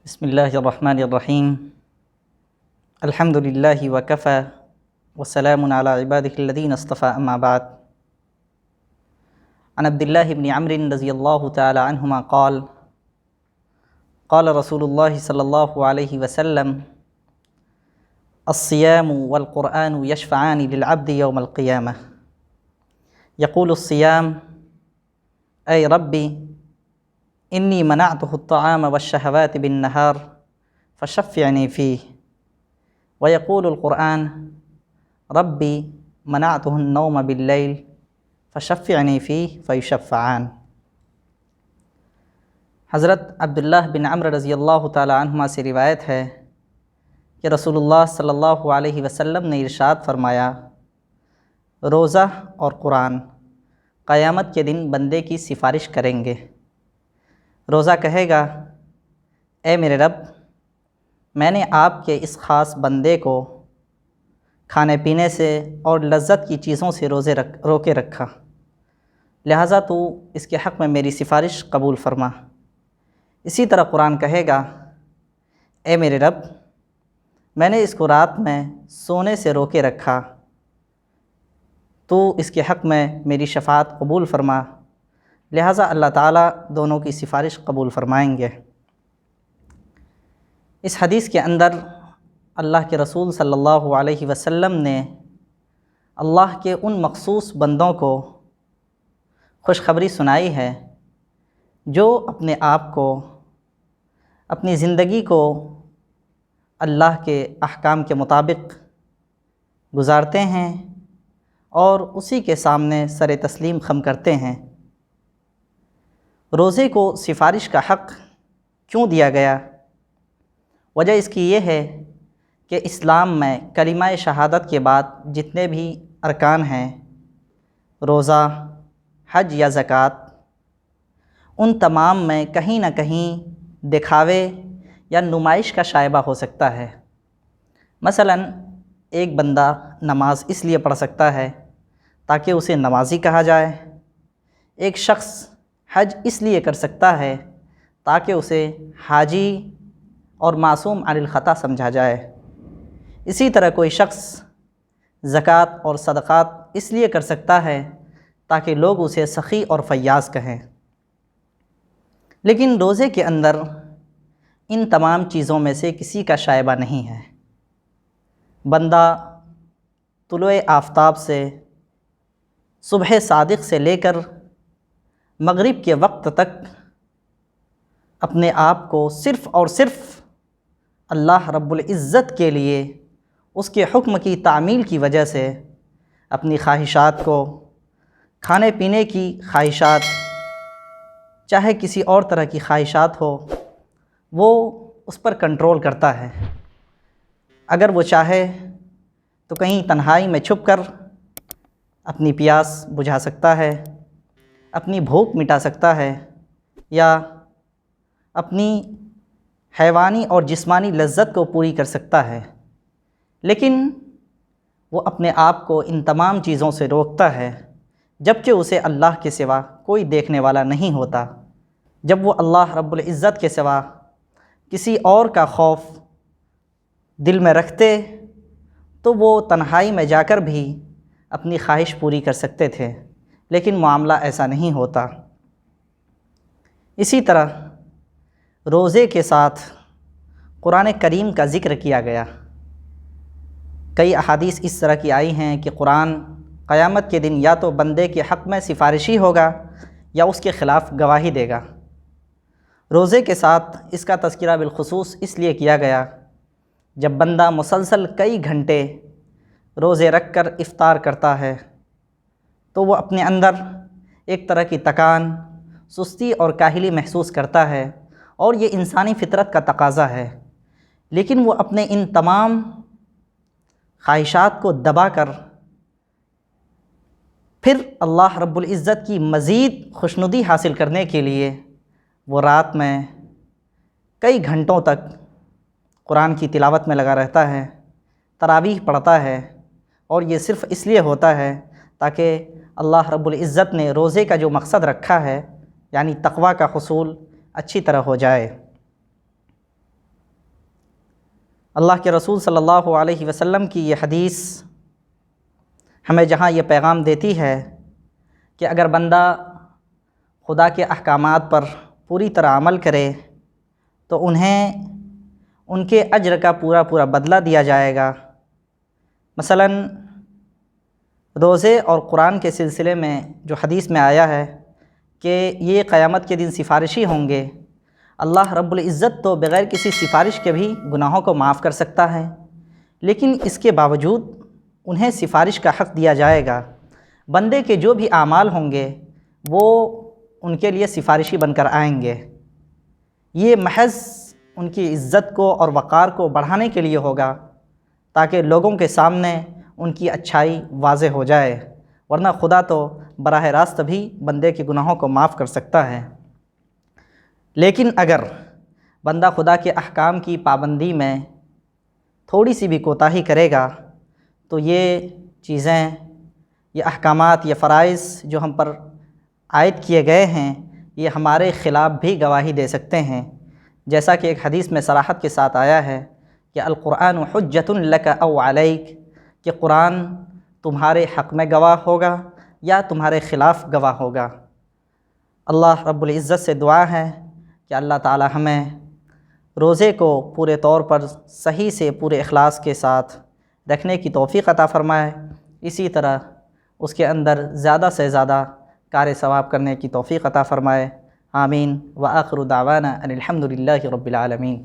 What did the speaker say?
بسم اللہ الرحمن الرحیم الحمد للہ وکفی وسلام علی عبادہ الذین اصطفی اما بعد عن عبداللہ بن عمرو رضی اللہ تعالی عنہما قال قال رسول اللہ صلی اللہ علیہ وسلم الصیام والقرآن یشفعان للعبد یوم القیامہ یقول الصیام اے ربی انی منعته الطعام والشہوات بالنہار فشفعنی فیہ ویقول القرآن ربی منعته النوم باللیل فشفعنی فیہ فیشفعان۔ حضرت عبداللہ بن عمرو رضی اللہ تعالی عنہما سے روایت ہے کہ رسول اللہ صلی اللہ علیہ وسلم نے ارشاد فرمایا، روزہ اور قرآن قیامت کے دن بندے کی سفارش کریں گے۔ روزہ کہے گا، اے میرے رب، میں نے آپ کے اس خاص بندے کو کھانے پینے سے اور لذت کی چیزوں سے روکے رکھا، لہٰذا تو اس کے حق میں میری سفارش قبول فرما۔ اسی طرح قرآن کہے گا، اے میرے رب، میں نے اس کو رات میں سونے سے روکے رکھا، تو اس کے حق میں میری شفاعت قبول فرما، لہٰذا اللہ تعالیٰ دونوں کی سفارش قبول فرمائیں گے۔ اس حدیث کے اندر اللہ کے رسول صلی اللہ علیہ وسلم نے اللہ کے ان مخصوص بندوں کو خوشخبری سنائی ہے جو اپنے آپ کو، اپنی زندگی کو اللہ کے احکام کے مطابق گزارتے ہیں اور اسی کے سامنے سر تسلیم خم کرتے ہیں۔ روزے کو سفارش کا حق کیوں دیا گیا؟ وجہ اس کی یہ ہے کہ اسلام میں کلمہ شہادت کے بعد جتنے بھی ارکان ہیں، روزہ، حج یا زکوٰۃ، ان تمام میں کہیں نہ کہیں دکھاوے یا نمائش کا شائبہ ہو سکتا ہے۔ مثلاً ایک بندہ نماز اس لیے پڑھ سکتا ہے تاکہ اسے نمازی کہا جائے، ایک شخص حج اس لیے کر سکتا ہے تاکہ اسے حاجی اور معصوم عن الخطا سمجھا جائے، اسی طرح کوئی شخص زکوٰۃ اور صدقات اس لیے کر سکتا ہے تاکہ لوگ اسے سخی اور فیاض کہیں۔ لیکن روزے کے اندر ان تمام چیزوں میں سے کسی کا شائبہ نہیں ہے۔ بندہ طلوع آفتاب سے، صبح صادق سے لے کر مغرب کے وقت تک اپنے آپ کو صرف اور صرف اللہ رب العزت کے لیے، اس کے حکم کی تعمیل کی وجہ سے اپنی خواہشات کو، کھانے پینے کی خواہشات، چاہے کسی اور طرح کی خواہشات ہو، وہ اس پر کنٹرول کرتا ہے۔ اگر وہ چاہے تو کہیں تنہائی میں چھپ کر اپنی پیاس بجھا سکتا ہے، اپنی بھوک مٹا سکتا ہے، یا اپنی حیوانی اور جسمانی لذت کو پوری کر سکتا ہے، لیکن وہ اپنے آپ کو ان تمام چیزوں سے روکتا ہے جبکہ اسے اللہ کے سوا کوئی دیکھنے والا نہیں ہوتا۔ جب وہ اللہ رب العزت کے سوا کسی اور کا خوف دل میں رکھتے تو وہ تنہائی میں جا کر بھی اپنی خواہش پوری کر سکتے تھے، لیکن معاملہ ایسا نہیں ہوتا۔ اسی طرح روزے کے ساتھ قرآن کریم کا ذکر کیا گیا۔ کئی احادیث اس طرح کی آئی ہیں کہ قرآن قیامت کے دن یا تو بندے کے حق میں سفارشی ہوگا یا اس کے خلاف گواہی دے گا۔ روزے کے ساتھ اس کا تذکرہ بالخصوص اس لیے کیا گیا جب بندہ مسلسل کئی گھنٹے روزے رکھ کر افطار کرتا ہے تو وہ اپنے اندر ایک طرح کی تکان، سستی اور کاہلی محسوس کرتا ہے، اور یہ انسانی فطرت کا تقاضا ہے، لیکن وہ اپنے ان تمام خواہشات کو دبا کر پھر اللہ رب العزت کی مزید خوشنودی حاصل کرنے کے لیے وہ رات میں کئی گھنٹوں تک قرآن کی تلاوت میں لگا رہتا ہے، تراویح پڑھتا ہے، اور یہ صرف اس لیے ہوتا ہے تاکہ اللہ رب العزت نے روزے کا جو مقصد رکھا ہے، یعنی تقویٰ کا حصول، اچھی طرح ہو جائے۔ اللہ کے رسول صلی اللہ علیہ وسلم کی یہ حدیث ہمیں جہاں یہ پیغام دیتی ہے کہ اگر بندہ خدا کے احکامات پر پوری طرح عمل کرے تو انہیں ان کے اجر کا پورا بدلہ دیا جائے گا۔ مثلا روزے اور قرآن کے سلسلے میں جو حدیث میں آیا ہے کہ یہ قیامت کے دن سفارشی ہوں گے، اللہ رب العزت تو بغیر کسی سفارش کے بھی گناہوں کو معاف کر سکتا ہے، لیکن اس کے باوجود انہیں سفارش کا حق دیا جائے گا۔ بندے کے جو بھی اعمال ہوں گے وہ ان کے لیے سفارشی بن کر آئیں گے۔ یہ محض ان کی عزت کو اور وقار کو بڑھانے کے لیے ہوگا تاکہ لوگوں کے سامنے ان کی اچھائی واضح ہو جائے، ورنہ خدا تو براہ راست بھی بندے کے گناہوں کو معاف کر سکتا ہے۔ لیکن اگر بندہ خدا کے احکام کی پابندی میں تھوڑی سی بھی کوتاہی کرے گا تو یہ چیزیں، یہ احکامات، یہ فرائض جو ہم پر عائد کیے گئے ہیں، یہ ہمارے خلاف بھی گواہی دے سکتے ہیں، جیسا کہ ایک حدیث میں صراحت کے ساتھ آیا ہے کہ القرآن حجۃ لک او علیک، کہ قرآن تمہارے حق میں گواہ ہوگا یا تمہارے خلاف گواہ ہوگا۔ اللہ رب العزت سے دعا ہے کہ اللہ تعالی ہمیں روزے کو پورے طور پر صحیح سے پورے اخلاص کے ساتھ رکھنے کی توفیق عطا فرمائے، اسی طرح اس کے اندر زیادہ سے زیادہ کار ثواب کرنے کی توفیق عطا فرمائے۔ آمین۔ وآخر دعوانا ان الحمد للہ رب العالمین۔